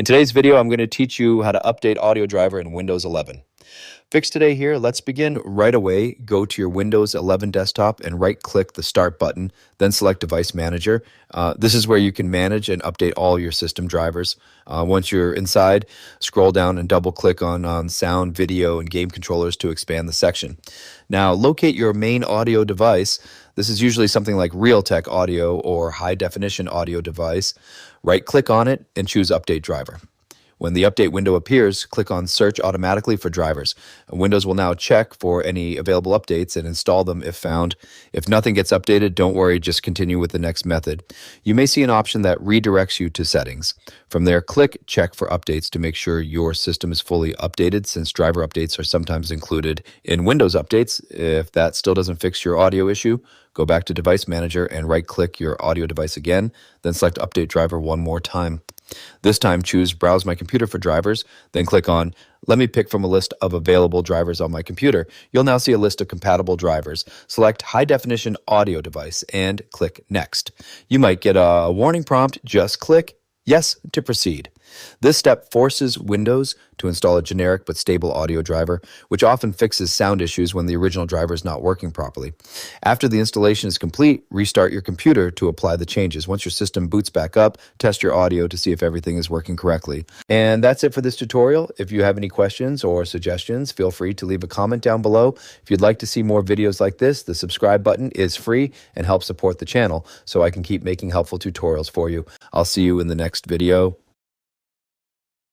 In today's video, I'm going to teach you how to update Audio Driver in Windows 11. Fix today here. Let's begin right away. Go to your Windows 11 desktop and right-click the Start button, then select Device Manager. This is where you can manage and update all your system drivers. Once you're inside, scroll down and double-click on Sound, Video, and Game Controllers to expand the section. Now, locate your main audio device. This is usually something like Realtek Audio or High Definition Audio device. Right-click on it and choose Update Driver. When the update window appears, click on Search Automatically for Drivers. Windows will now check for any available updates and install them if found. If nothing gets updated, don't worry, just continue with the next method. You may see an option that redirects you to Settings. From there, click Check for Updates to make sure your system is fully updated, since driver updates are sometimes included in Windows updates. If that still doesn't fix your audio issue, go back to Device Manager and right-click your audio device again, then select Update Driver one more time. This time, choose Browse My Computer for drivers, then click on Let me pick from a list of available drivers on my computer. You'll now see a list of compatible drivers. Select High Definition Audio Device and click Next. You might get a warning prompt. Just click Yes to proceed. This step forces Windows to install a generic but stable audio driver, which often fixes sound issues when the original driver is not working properly. After the installation is complete, restart your computer to apply the changes. Once your system boots back up, test your audio to see if everything is working correctly. And that's it for this tutorial. If you have any questions or suggestions, feel free to leave a comment down below. If you'd like to see more videos like this, the subscribe button is free and helps support the channel so I can keep making helpful tutorials for you. I'll see you in the next video.